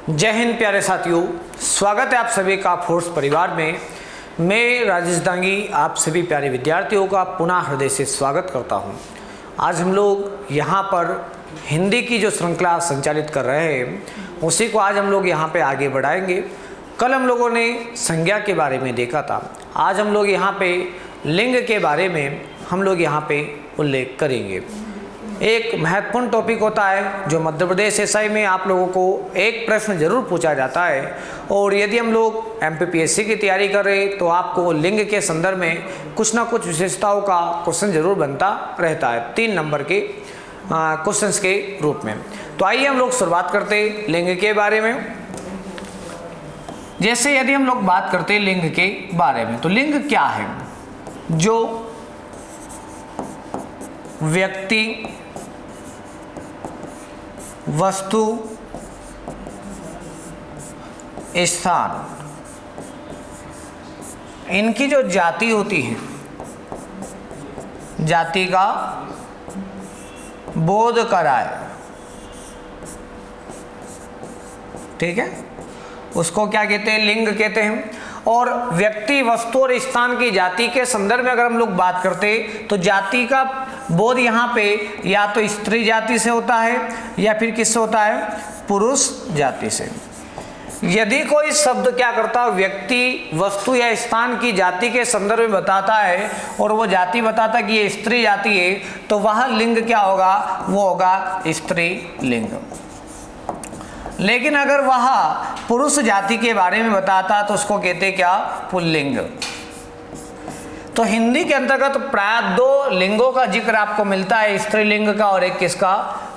जय हिंद प्यारे साथियों, स्वागत है आप सभी का फोर्स परिवार में। मैं राजेश दांगी आप सभी प्यारे विद्यार्थियों का पुनः हृदय से स्वागत करता हूं। आज हम लोग यहां पर हिंदी की जो श्रृंखला संचालित कर रहे हैं उसी को आज हम लोग यहां पे आगे बढ़ाएंगे। कल हम लोगों ने संज्ञा के बारे में देखा था, आज हम लोग यहां पे लिंग के बारे में हम लोग यहां पे उल्लेख करेंगे। एक महत्वपूर्ण टॉपिक होता है जो मध्य प्रदेश एसआई में आप लोगों को एक प्रश्न जरूर पूछा जाता है, और यदि हम लोग एमपीपीएससी की तैयारी कर रहे हैं तो आपको लिंग के संदर्भ में कुछ ना कुछ विशेषताओं का क्वेश्चन जरूर बनता रहता है 3 नंबर के क्वेश्चंस के रूप में। तो आइए हम लोग शुरुआत करते हैं लिंग के बारे में। जैसे यदि हम लोग बात करते हैं लिंग के बारे में, तो लिंग क्या है? जो व्यक्ति, वस्तु, स्थान, इनकी जो जाति होती है, जाति का बोध कराए, ठीक है, उसको क्या कहते हैं? लिंग कहते हैं। और व्यक्ति, वस्तु और स्थान की जाति के संदर्भ में अगर हम लोग बात करते हैं तो जाति का बोध यहाँ पे या तो स्त्री जाति से होता है या फिर किससे होता है? पुरुष जाति से। यदि कोई शब्द क्या करता है? व्यक्ति, वस्तु या स्थान की जाति के संदर्भ में बताता है और वो जाति बताता है कि ये स्त्री जाति है, तो वह लिंग क्या होगा? वो होगा स्त्री लिंग। लेकिन अगर वह पुरुष जाति के बारे में बताता तो उसको कहते क्या? पुल्लिंग। तो हिंदी के अंतर्गत प्राय 2 लिंगों का जिक्र आपको मिलता है, स्त्रीलिंग का और एक किसका?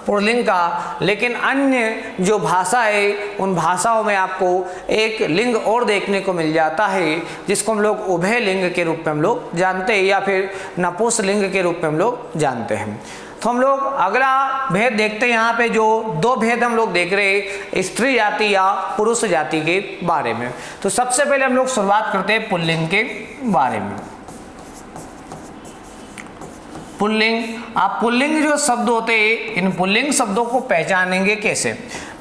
पुल्लिंग का। लेकिन अन्य जो भाषा है उन भाषाओं में आपको एक लिंग और देखने को मिल जाता है जिसको हम लोग उभय लिंग के रूप में हम लोग जानते हैं या फिर नपुंसकलिंग के रूप में हम लोग जानते हैं। तो हम लोग अगला भेद देखते हैं। यहाँ पे जो 2 भेद हम लोग देख रहे हैं स्त्री जाति या पुरुष जाति के बारे में। तो सबसे पहले हम लोग शुरुआत करते हैं पुल्लिंग के बारे में। पुल्लिंग, आप पुल्लिंग जो शब्द होते हैं इन पुल्लिंग शब्दों को पहचानेंगे कैसे?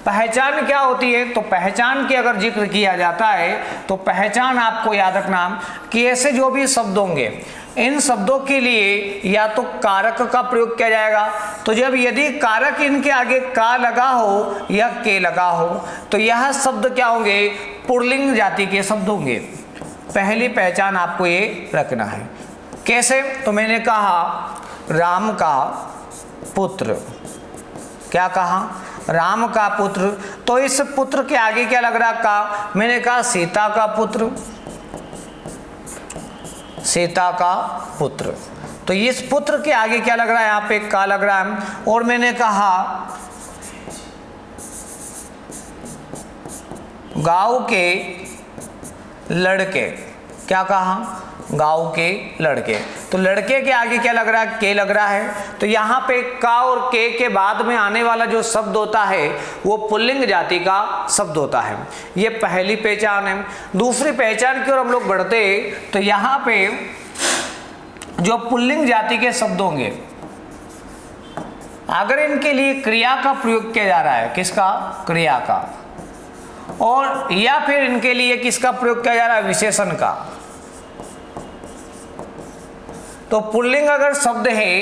पहचान क्या होती है? तो पहचान की अगर जिक्र किया जाता है तो पहचान आपको याद रखना कि ऐसे जो भी शब्द होंगे इन शब्दों के लिए या तो कारक का प्रयोग किया जाएगा। तो जब यदि कारक इनके आगे का लगा हो या के लगा हो तो यह शब्द क्या होंगे? पुल्लिंग जाति के शब्द होंगे। पहली पहचान आपको ये रखना है। कैसे? तो मैंने कहा राम का पुत्र। क्या कहा? राम का पुत्र। तो इस पुत्र के आगे क्या लग रहा? का। मैंने कहा सीता का पुत्र, सीता का पुत्र। तो इस पुत्र के आगे क्या लग रहा है? यहाँ पे का लग रहा है। और मैंने कहा गांव के लड़के। क्या कहा? गांव के लड़के। तो लड़के के आगे क्या लग रहा है? के लग रहा है। तो यहाँ पे का और के बाद में आने वाला जो शब्द होता है वो पुल्लिंग जाति का शब्द होता है। ये पहली पहचान है। दूसरी पहचान की ओर हम लोग बढ़ते तो यहाँ पे जो पुल्लिंग जाति के शब्द होंगे अगर इनके लिए क्रिया का प्रयोग किया जा रहा है, किसका? क्रिया का, और या फिर इनके लिए किसका प्रयोग किया जा रहा है? विशेषण का। तो पुल्लिंग अगर शब्द है,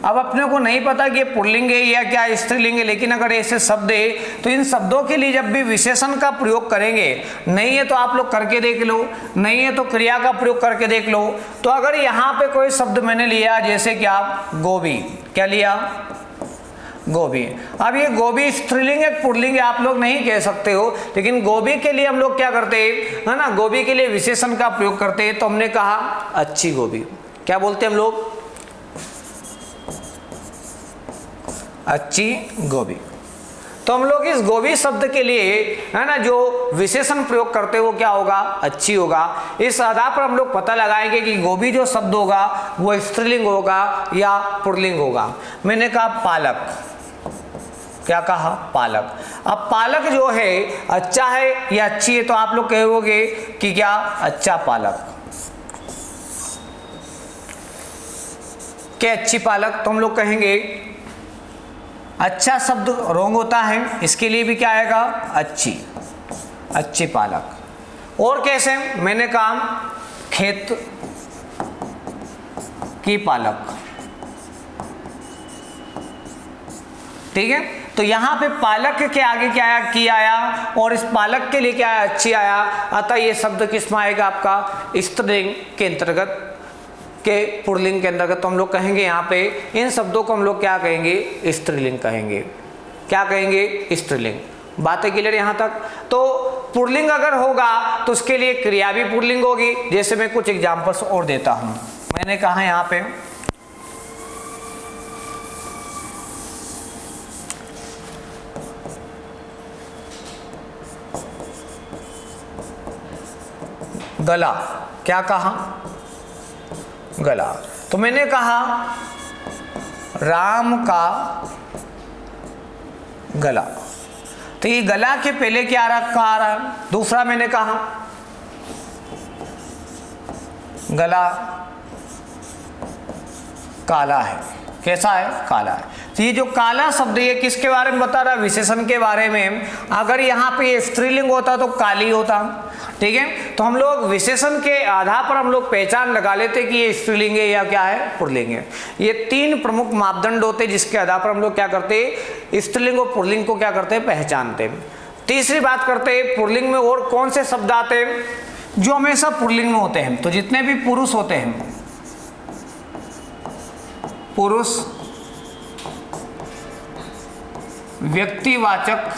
अब अपने को नहीं पता कि ये पुल्लिंग है या क्या स्त्रीलिंग है, लेकिन अगर ऐसे शब्द है तो इन शब्दों के लिए जब भी विशेषण का प्रयोग करेंगे, नहीं है तो आप लोग करके देख लो, नहीं है तो क्रिया का प्रयोग करके देख लो। तो अगर यहाँ पे कोई शब्द मैंने लिया जैसे क्या? गोभी। क्या लिया? गोभी। अब ये गोभी स्त्रीलिंग है पुल्लिंग है आप लोग नहीं कह सकते हो, लेकिन गोभी के लिए हम लोग क्या करते हैं, है ना, गोभी के लिए विशेषण का प्रयोग करते हैं। तो हमने कहा अच्छी गोभी। क्या बोलते हैं हम लोग? अच्छी गोभी। तो हम लोग इस गोभी शब्द के लिए, है ना, जो विशेषण प्रयोग करते हैं वो क्या होगा? अच्छी होगा। इस आधार पर हम लोग पता लगाएंगे कि गोभी जो शब्द होगा वो स्त्रीलिंग होगा या पुल्लिंग होगा। मैंने कहा पालक। क्या कहा? पालक। अब पालक जो है अच्छा है या अच्छी है, तो आप लोग कहोगे कि क्या? अच्छा पालक। क्या अच्छी पालक? तो हम लोग कहेंगे अच्छा शब्द रोंग होता है, इसके लिए भी क्या आएगा, अच्छी। अच्छी पालक। और कैसे, मैंने कहा खेत की पालक, ठीक है। तो यहां पे पालक के आगे क्या आया, की आया, और इस पालक के लिए क्या आया, अच्छी आया। अतः ये शब्द किसमें आएगा, आपका स्त्रीलिंग के अंतर्गत, के पुल्लिंग के अंतर्गत। तो हम लोग कहेंगे यहाँ पे इन शब्दों को हम लोग क्या कहेंगे, स्त्रीलिंग कहेंगे। क्या कहेंगे, स्त्रीलिंग। बातें क्लियर यहाँ तक। तो पुल्लिंग अगर होगा तो उसके लिए क्रिया भी पुल्लिंग होगी। जैसे मैं कुछ एग्जांपल्स और देता हूं। मैंने कहा यहाँ पे गला, क्या कहा, गला। तो मैंने कहा राम का गला, तो ये गला के पहले क्या आ रहा है, दूसरा मैंने कहा गला काला है। कैसा है, काला है। तो ये जो काला शब्द ये किसके बारे में बता रहा है, विशेषण के बारे में। अगर यहाँ पे स्त्रीलिंग होता तो काली होता, ठीक है। तो हम लोग विशेषण के आधार पर हम लोग पहचान लगा लेते कि ये स्त्रीलिंग है या क्या है, पुल्लिंग है। ये तीन प्रमुख मापदंड होते जिसके आधार पर हम लोग क्या करते, स्त्रीलिंग और पुल्लिंग को क्या करते, पहचानते। तीसरी बात करते, पुल्लिंग में और कौन से शब्द आते जो हमेशा पुल्लिंग में होते हैं। तो जितने भी पुरुष होते हैं, पुरुष व्यक्तिवाचक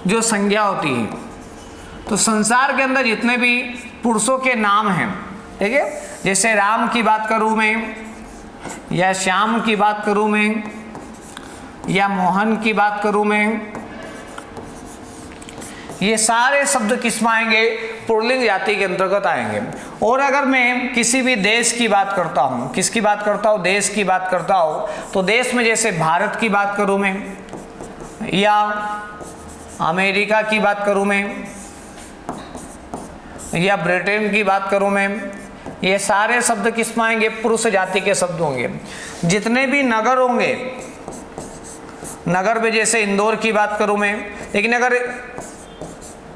जो संज्ञा होती है, तो संसार के अंदर जितने भी पुरुषों के नाम हैं, ठीक है, जैसे राम की बात करूं मैं, या श्याम की बात करूं मैं, या मोहन की बात करूं मैं, ये सारे शब्द किस में आएंगे, पुल्लिंग जाति के अंतर्गत आएंगे। और अगर मैं किसी भी देश की बात करता हूं, किसकी बात करता हूं, देश की बात करता हूं, तो देश में जैसे भारत की बात करूं मैं, या अमेरिका की बात करूं मैं, या ब्रिटेन की बात करूं मैं, ये सारे शब्द किस में आएंगे, पुरुष जाति के शब्द होंगे। जितने भी नगर होंगे, नगर में जैसे इंदौर की बात करूं मैं, लेकिन अगर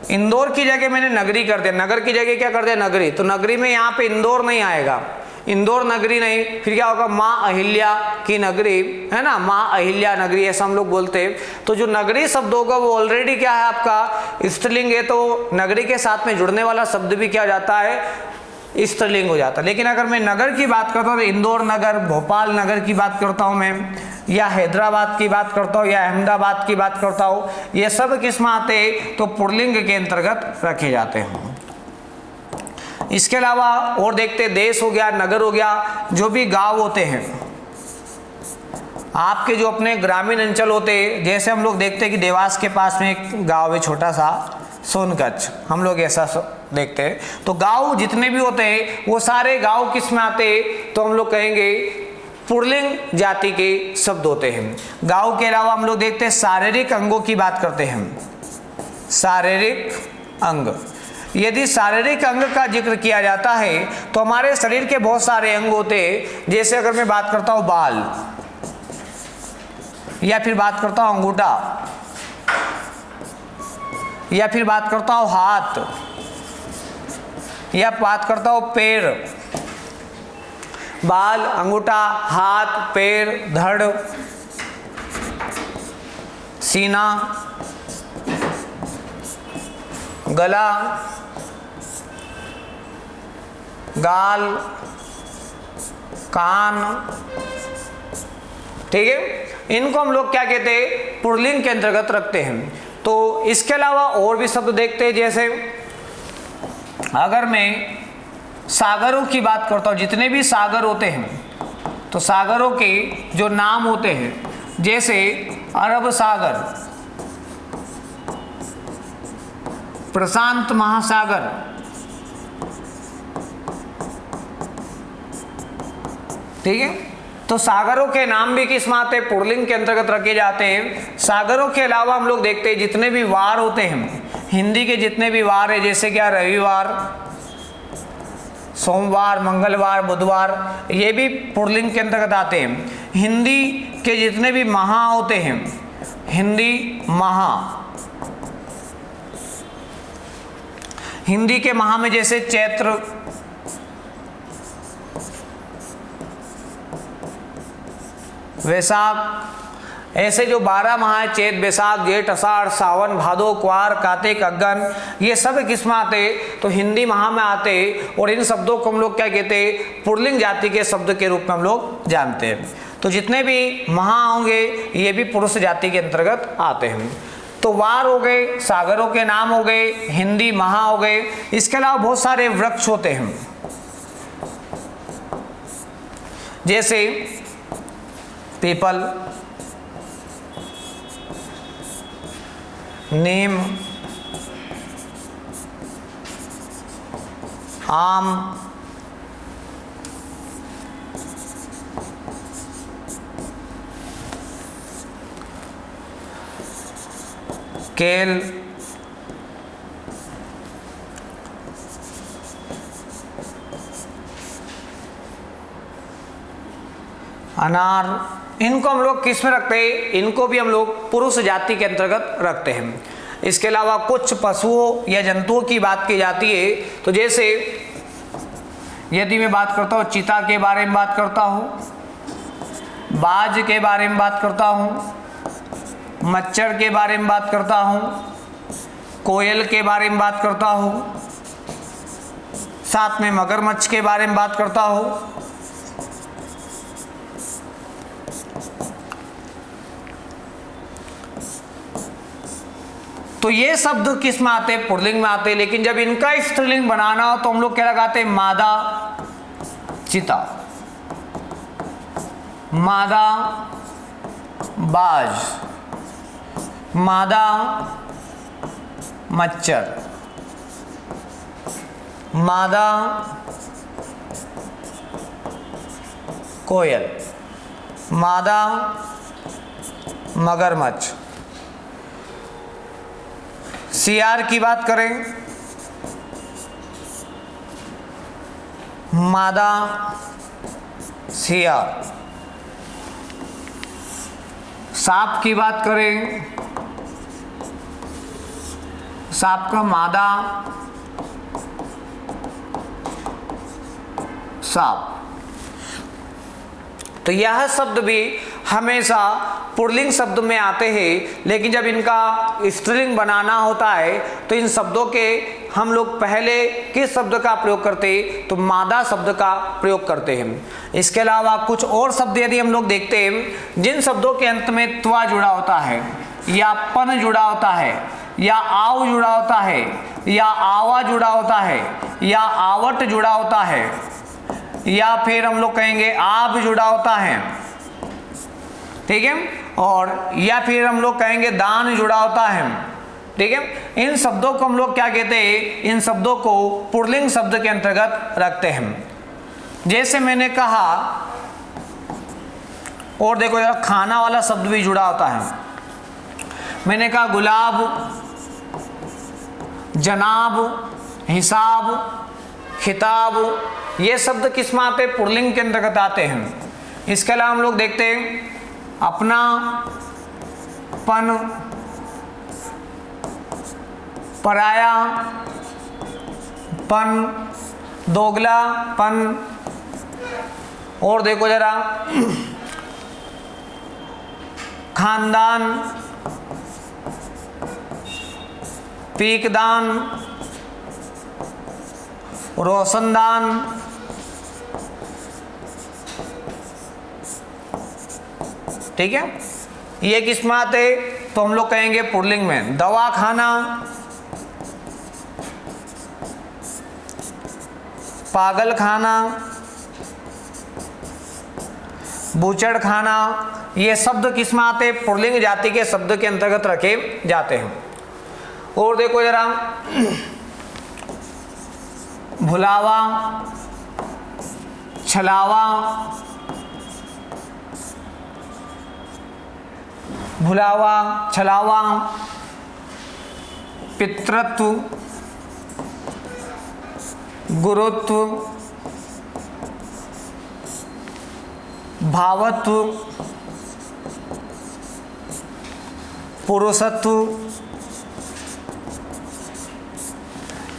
इंदौर की जगह मैंने नगरी कर दिया, नगर की जगह क्या कर दिया, नगरी, तो नगरी में यहाँ पे इंदौर नहीं आएगा, इंदौर नगरी नहीं, फिर क्या होगा, माँ अहिल्या की नगरी, है ना, माँ अहिल्या नगरी, ऐसा हम लोग बोलते हैं। तो जो नगरी शब्द होगा वो ऑलरेडी क्या है, आपका स्त्रीलिंग है। तो नगरी के साथ में जुड़ने वाला शब्द भी क्या हो जाता है, स्त्रीलिंग हो जाता है। लेकिन अगर मैं नगर की बात करता हूँ तो इंदौर नगर, भोपाल नगर की बात करता हूँ मैं, या हैदराबाद की बात करता हूँ, या अहमदाबाद की बात करता हूँ, ये सब किस में आते हैं, तो पुल्लिंग के अंतर्गत रखे जाते हैं। इसके अलावा और देखते, देश हो गया, नगर हो गया, जो भी गांव होते हैं, आपके जो अपने ग्रामीण अंचल होते हैं, जैसे हम लोग देखते हैं कि देवास के पास में एक गांव है छोटा सा, सोनकच्छ, हम लोग ऐसा देखते हैं। तो गांव जितने भी होते हैं वो सारे गांव किस में आते हैं, तो हम लोग कहेंगे पुल्लिंग जाति के शब्द होते हैं। गांव के अलावा हम लोग देखते हैं शारीरिक अंगों की बात करते हैं, शारीरिक अंग। यदि शारीरिक अंग का जिक्र किया जाता है तो हमारे शरीर के बहुत सारे अंग होते हैं। जैसे अगर मैं बात करता हूं बाल, या फिर बात करता हूं अंगूठा, या फिर बात करता हूं हाथ, या बात करता हूं पैर, बाल, अंगूठा, हाथ, पैर, धड़, सीना, गला, गाल, कान, ठीक है। इनको हम लोग क्या कहते हैं, पुल्लिंग के अंतर्गत रखते हैं। तो इसके अलावा और भी शब्द देखते हैं। जैसे अगर मैं सागरों की बात करता हूँ, जितने भी सागर होते हैं, तो सागरों के जो नाम होते हैं, जैसे अरब सागर, प्रशांत महासागर, ठीक है। तो सागरों के नाम भी किस में आते हैं, पुल्लिंग के अंतर्गत रखे जाते हैं। सागरों के अलावा हम लोग देखते हैं जितने भी वार होते हैं, हिंदी के जितने भी वार है, जैसे क्या रविवार, सोमवार, मंगलवार, बुधवार, ये भी पुल्लिंग के अंतर्गत आते हैं। हिंदी के जितने भी महा होते हैं, हिंदी महा, हिंदी के माह में जैसे चैत्र, वैशाख, ऐसे जो 12 माह है, चैत, बैसाख, जेठ, आषाढ़, सावन, भादो, क्वार, कार्तिक, अगन, ये सब किस में आते तो हिंदी माह में आते। और इन शब्दों को हम लोग क्या कहते हैं, पुल्लिंग जाति के शब्द के रूप में हम लोग जानते हैं। तो जितने भी माह होंगे ये भी पुरुष जाति के अंतर्गत आते हैं। तो वार हो गए, सागरों के नाम हो गए, हिंदी माह हो गए। इसके अलावा बहुत सारे वृक्ष होते हैं, जैसे पीपल, नीम, आम, केल, अनार, इनको हम लोग किस में रखते हैं, इनको भी हम लोग पुरुष जाति के अंतर्गत रखते हैं। इसके अलावा कुछ पशुओं या जंतुओं की बात की जाती है, तो जैसे यदि मैं बात करता हूँ चीता के बारे में बात करता हूँ, बाज के बारे में बात करता हूँ, मच्छर के बारे में बात करता हूँ, कोयल के बारे में बात करता हूँ, साथ में मगरमच्छ के बारे में बात करता हूँ। तो ये शब्द किस में आते हैं, पुल्लिंग में आते हैं। लेकिन जब इनका स्त्रीलिंग बनाना हो तो हम लोग क्या लगाते हैं, मादा चिता, मादा बाज, मादा मच्छर, मादा कोयल, मादा मगरमच्छ। सियार की बात करें, मादा सियार। सांप की बात करें, सांप का मादा सांप। तो यह शब्द भी हमेशा पुल्लिंग शब्द में आते हैं, लेकिन जब इनका स्त्रीलिंग बनाना होता है तो इन शब्दों के हम लोग पहले किस शब्द का प्रयोग करते हैं, तो मादा शब्द का प्रयोग करते हैं। इसके अलावा कुछ और शब्द यदि हम लोग देखते हैं जिन शब्दों के अंत में त्वा जुड़ा होता है, या पन जुड़ा होता है, या आव जुड़ा होता है, या आवा जुड़ा होता है, या आवट जुड़ा होता है, या फिर हम लोग कहेंगे आप जुड़ा होता है, ठीक है, और या फिर हम लोग कहेंगे दान जुड़ा होता है, ठीक है। इन शब्दों को हम लोग क्या कहते हैं, इन शब्दों को पुल्लिंग शब्द के अंतर्गत रखते हैं। जैसे मैंने कहा, और देखो यार खाना वाला शब्द भी जुड़ा होता है। मैंने कहा गुलाब, जनाब, हिसाब, खिताब, ये शब्द किस में आते, पुल्लिंग के अंतर्गत आते हैं। इसके अलावा हम लोग देखते हैं अपना, पन, पराया पन, दोगला पन, और देखो जरा खानदान, पीकदान, रोशनदान, ठीक है। ये किस में आते, तो हम लोग कहेंगे पुल्लिंग में। दवा खाना, पागल खाना, बूचड़ खाना, ये शब्द किस में आते, पुल्लिंग जाति के शब्द के अंतर्गत रखे जाते हैं। और देखो जरा भुलावा, छलावा, भुलावा, छलावा, पितृत्व, गुरुत्व, भावत्व, पुरुषत्व,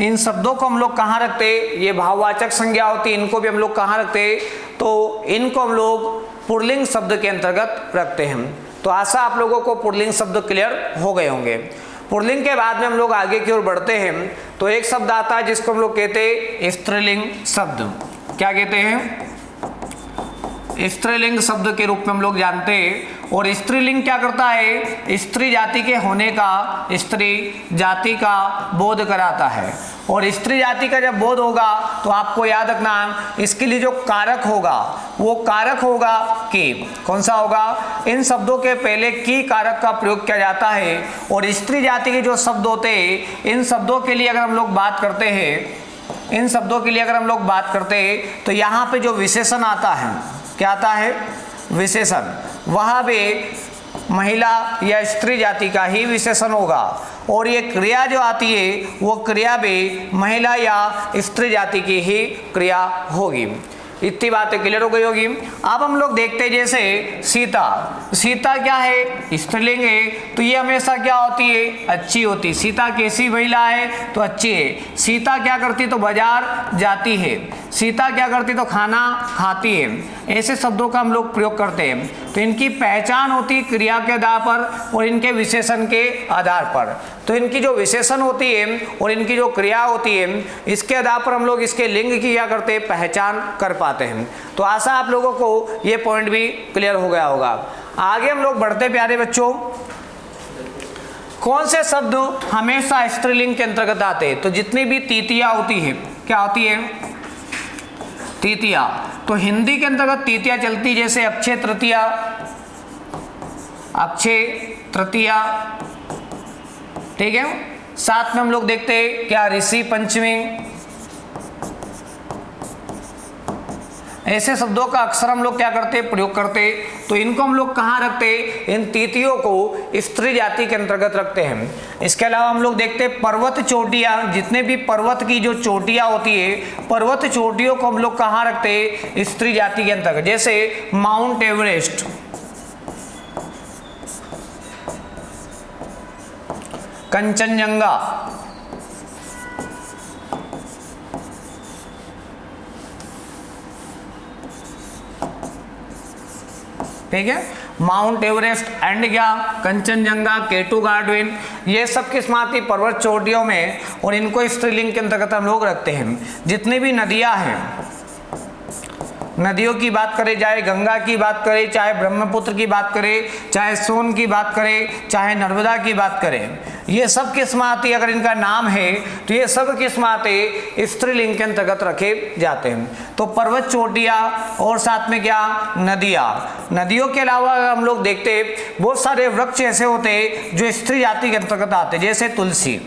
इन शब्दों को हम लोग कहाँ रखते, ये भाववाचक संज्ञा होती, इनको भी हम लोग कहाँ रखते, तो इनको हम लोग पुल्लिंग शब्द के अंतर्गत रखते हैं। तो आशा आप लोगों को पुल्लिंग शब्द क्लियर हो गए होंगे। पुल्लिंग के बाद में हम लोग आगे की ओर बढ़ते हैं, तो एक शब्द आता है जिसको हम लोग कहते हैं स्त्रीलिंग शब्द। क्या कहते हैं? स्त्रीलिंग शब्द के रूप में हम लोग जानते हैं। और स्त्रीलिंग क्या करता है? स्त्री जाति के होने का, स्त्री जाति का बोध कराता है। और स्त्री जाति का जब बोध होगा तो आपको याद रखना, इसके लिए जो कारक होगा वो कारक होगा की। कौन सा होगा? इन शब्दों के पहले की कारक का प्रयोग किया जाता है। और स्त्री जाति के जो शब्द होते हैं, इन शब्दों के लिए अगर हम लोग बात करते हैं, इन शब्दों के लिए अगर हम लोग बात करते हैं, तो यहाँ पे जो विशेषण आता है, क्या आता है? विशेषण, वह भी महिला या स्त्री जाति का ही विशेषण होगा। और ये क्रिया जो आती है वो क्रिया भी महिला या स्त्री जाति की ही क्रिया होगी। इतनी बातें क्लियर हो गई होगी। अब हम लोग देखते हैं जैसे सीता। सीता क्या है? स्त्रीलिंग है, तो ये हमेशा क्या होती है? अच्छी होती। सीता कैसी महिला है? तो अच्छी है। सीता क्या करती? तो बाजार जाती है। सीता क्या करती? तो खाना खाती है। ऐसे शब्दों का हम लोग प्रयोग करते हैं। तो इनकी पहचान होती है क्रिया के आधार पर और इनके विशेषण के आधार पर। तो इनकी जो विशेषण होती है और इनकी जो क्रिया होती है, इसके आधार पर हम लोग इसके लिंग की क्या करते हैं? पहचान कर पाते हैं। तो आशा आप लोगों को ये पॉइंट भी क्लियर हो गया होगा। आगे हम लोग बढ़ते प्यारे बच्चों, कौन से शब्द हमेशा स्त्रीलिंग के अंतर्गत आते हैं? तो जितनी भी तीतिया होती है, क्या होती है? तीतिया। तो हिंदी के अंतर्गत तीतिया चलती, जैसे अक्षय तृतीया, अक्षय तृतीया, ठीक है। साथ में हम लोग देखते हैं क्या? ऋषि पंचमी। ऐसे शब्दों का अक्सर हम लोग क्या करते? प्रयोग करते। तो इनको हम लोग कहाँ रखते? इन तीतियों को स्त्री जाति के अंतर्गत रखते हैं। इसके अलावा हम लोग देखते हैं पर्वत चोटियाँ, जितने भी पर्वत की जो चोटियाँ होती है, पर्वत चोटियों को हम लोग कहाँ रखते? स्त्री जाति के अंतर्गत। जैसे माउंट एवरेस्ट, कंचनजंगा, ठीक है। माउंट एवरेस्ट एंड क्या? कंचनजंगा, केटू गार्डविन, ये सब किस आती? पर्वत चोटियों में। और इनको स्त्रीलिंग के अंतर्गत हम लोग रखते हैं। जितनी भी नदियां हैं, नदियों की बात करें, चाहे गंगा की बात करें, चाहे ब्रह्मपुत्र की बात करें, चाहे सोन की बात करें, चाहे नर्मदा की बात करें, ये सब किस में आती? अगर इनका नाम है तो ये सब किस में आते? स्त्रीलिंग के अंतर्गत रखे जाते हैं। तो पर्वत चोटियाँ और साथ में क्या? नदियाँ। नदियों के अलावा हम लोग देखते बहुत सारे वृक्ष ऐसे होते हैं जो स्त्री जाति के अंतर्गत आते, जैसे तुलसी।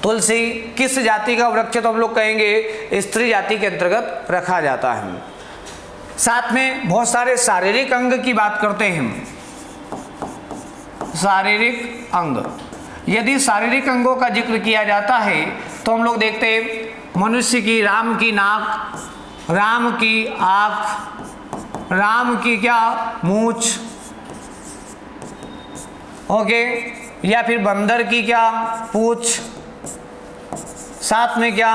तुलसी किस जाति का वृक्ष? तो हम लोग कहेंगे स्त्री जाति के अंतर्गत रखा जाता है। साथ में बहुत सारे शारीरिक अंग की बात करते हैं। शारीरिक अंग, यदि शारीरिक अंगों का जिक्र किया जाता है तो हम लोग देखते हैं मनुष्य की राम की नाक, राम की आँख, राम की क्या? मूंछ, ओके। या फिर बंदर की क्या? पूंछ। साथ में क्या?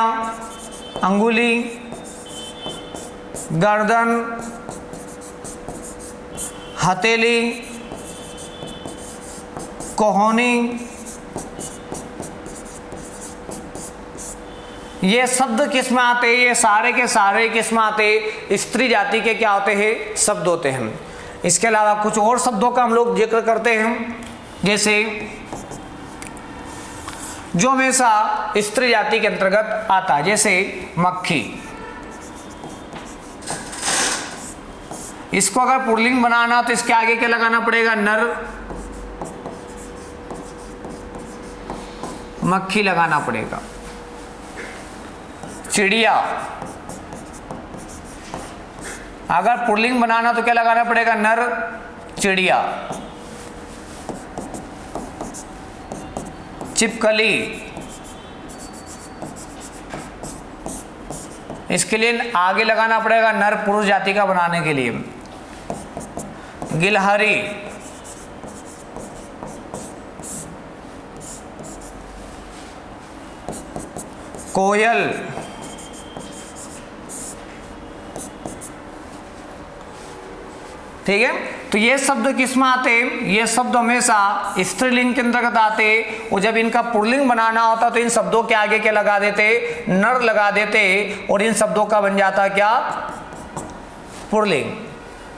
अंगुली, गर्दन, हथेली, कोहनी, ये शब्द किस में आते हैं? ये सारे के सारे किस में आते? स्त्री जाति के क्या होते हैं? शब्द होते हैं। इसके अलावा कुछ और शब्दों का हम लोग जिक्र करते हैं, जैसे जो हमेशा स्त्री जाति के अंतर्गत आता है, जैसे मक्खी। इसको अगर पुल्लिंग बनाना तो इसके आगे क्या लगाना पड़ेगा? नर, मक्खी लगाना पड़ेगा। चिड़िया, अगर पुल्लिंग बनाना तो क्या लगाना पड़ेगा? नर, चिड़िया। छिपकली, इसके लिए आगे लगाना पड़ेगा नर पुरुष जाति का बनाने के लिए। गिलहरी, कोयल, ठीक है। तो ये शब्द किस में आते, ये शब्द हमेशा स्त्रीलिंग के अंतर्गत आते, और जब इनका पुल्लिंग बनाना होता तो इन शब्दों के आगे क्या लगा देते, नर लगा देते, और इन शब्दों का बन जाता क्या, पुल्लिंग।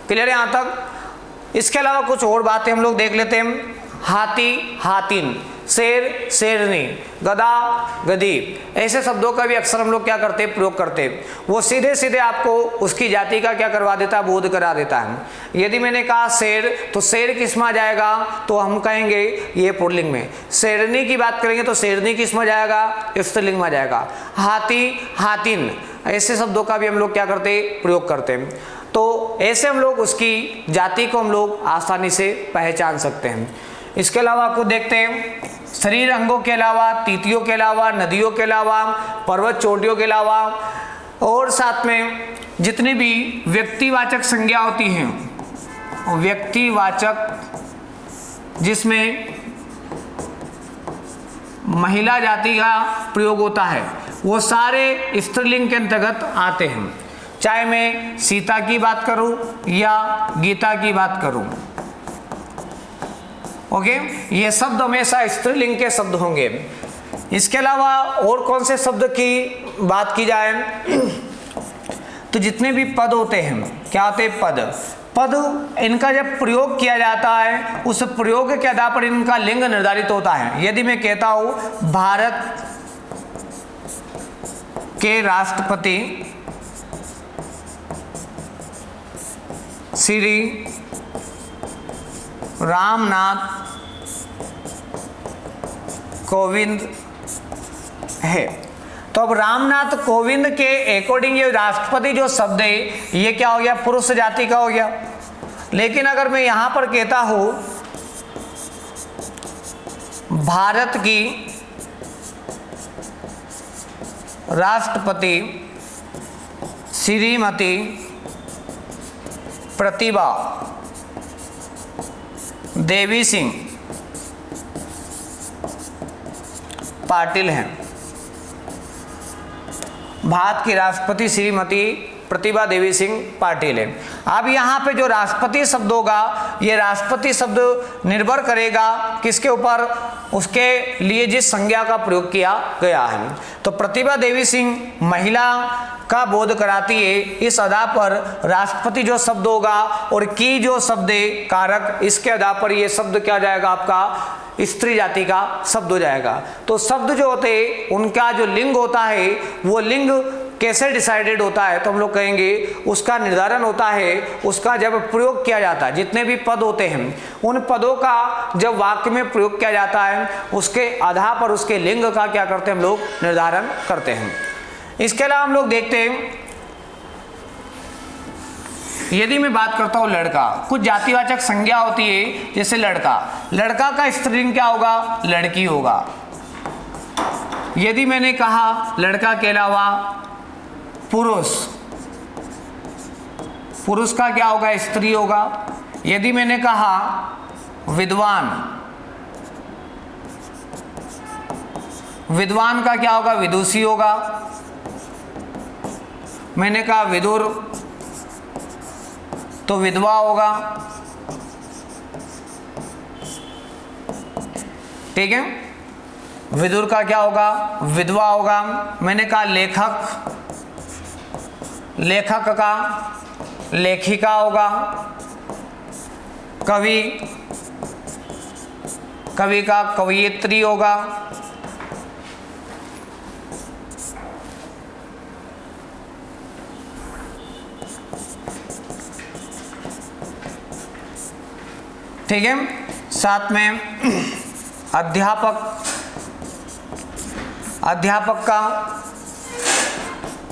क्लियर है यहां तक। इसके अलावा कुछ और बातें हम लोग देख लेते हैं। हाथी, हाथिन, शेर, शेरनी, गधा, गधी, ऐसे शब्दों का भी अक्सर हम लोग क्या करते हैं, प्रयोग करते हैं। वो सीधे सीधे आपको उसकी जाति का क्या करवा देता है, बोध करा देता है। यदि मैंने कहा शेर, तो शेर किस में आ जाएगा, तो हम कहेंगे ये पुल्लिंग में। शेरनी की बात करेंगे तो शेरनी किस में जाएगा, स्त्रीलिंग में जाएगा। हाथी, हाथिन, ऐसे शब्दों का भी हम लोग क्या करते हैं, प्रयोग करते हैं। तो ऐसे हम लोग उसकी जाति को हम लोग आसानी से पहचान सकते हैं। इसके अलावा आपको देखते हैं, शरीर अंगों के अलावा, तीतियों के अलावा, नदियों के अलावा, पर्वत चोटियों के अलावा, और साथ में जितनी भी व्यक्तिवाचक संज्ञा होती हैं, व्यक्तिवाचक जिसमें महिला जाति का प्रयोग होता है, वो सारे स्त्रीलिंग के अंतर्गत आते हैं। चाहे मैं सीता की बात करूं या गीता की बात करूं, ओके, ये शब्द हमेशा स्त्रीलिंग के शब्द होंगे। इसके अलावा और कौन से शब्द की बात की जाए, तो जितने भी पद होते हैं, क्या होते हैं, पद। पद इनका जब प्रयोग किया जाता है, उस प्रयोग के आधार पर इनका लिंग निर्धारित होता है। यदि मैं कहता हूं भारत के राष्ट्रपति श्री रामनाथ कोविंद है, तो अब रामनाथ कोविंद के अकॉर्डिंग ये राष्ट्रपति जो शब्द है, ये क्या हो गया, पुरुष जाति का हो गया। लेकिन अगर मैं यहां पर कहता हूं भारत की राष्ट्रपति श्रीमती प्रतिभा देवी सिंह पाटिल हैं, भारत की राष्ट्रपति श्रीमती प्रतिभा देवी सिंह पाटिल है। अब यहाँ पे जो राष्ट्रपति शब्द होगा, ये राष्ट्रपति शब्द निर्भर करेगा किसके ऊपर, उसके लिए जिस संज्ञा का प्रयोग किया गया है। तो प्रतिभा देवी सिंह महिला का बोध कराती है, इस आधार पर राष्ट्रपति जो शब्द होगा और की जो शब्द है कारक, इसके आधार पर ये शब्द क्या जाएगा, आपका स्त्री जाति का शब्द हो जाएगा। तो शब्द जो होते हैं उनका जो लिंग होता है, वो लिंग कैसे डिसाइडेड होता है, तो हम लोग कहेंगे उसका निर्धारण होता है, उसका जब प्रयोग किया जाता है, जितने भी पद होते हैं उन पदों का जब वाक्य में प्रयोग किया जाता है, उसके आधार पर उसके लिंग का क्या करते हैं, हम लोग निर्धारण करते हैं। इसके अलावा हम लोग देखते हैं, यदि मैं बात करता हूं लड़का, कुछ जातिवाचक संज्ञा होती है, जैसे लड़का, लड़का का स्त्रीलिंग क्या होगा, लड़की होगा। यदि मैंने कहा लड़का के अलावा पुरुष, पुरुष का क्या होगा, स्त्री होगा। यदि मैंने कहा विद्वान, विद्वान का क्या होगा, विदुषी होगा। मैंने कहा विदुर, तो विधवा होगा, ठीक है। विदुर का क्या होगा, विधवा होगा। मैंने कहा लेखक, लेखक का लेखिका होगा। कवि, कवि का कवयित्री होगा। ठीक है। साथ में अध्यापक, अध्यापक का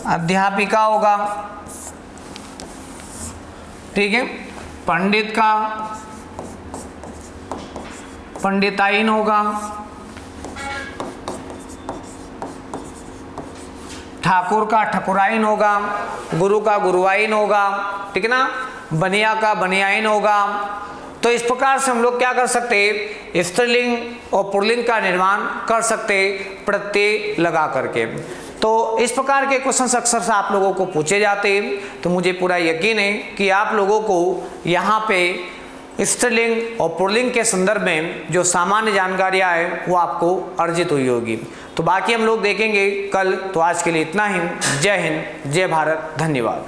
अध्यापिका होगा, ठीक है। पंडित का पंडिताइन होगा। ठाकुर का ठकुराइन होगा। गुरु का गुरुवाइन होगा, ठीक है ना। बनिया का बनियाइन होगा। तो इस प्रकार से हम लोग क्या कर सकते हैं, स्त्रीलिंग और पुल्लिंग का निर्माण कर सकते प्रत्यय लगा करके। तो इस प्रकार के क्वेश्चन अक्सर से आप लोगों को पूछे जाते हैं, तो मुझे पूरा यकीन है कि आप लोगों को यहाँ पे स्त्रीलिंग और पुल्लिंग के संदर्भ में जो सामान्य जानकारियाँ है वो आपको अर्जित हुई होगी। तो बाकी हम लोग देखेंगे कल। तो आज के लिए इतना ही। जय हिंद, जय भारत, धन्यवाद।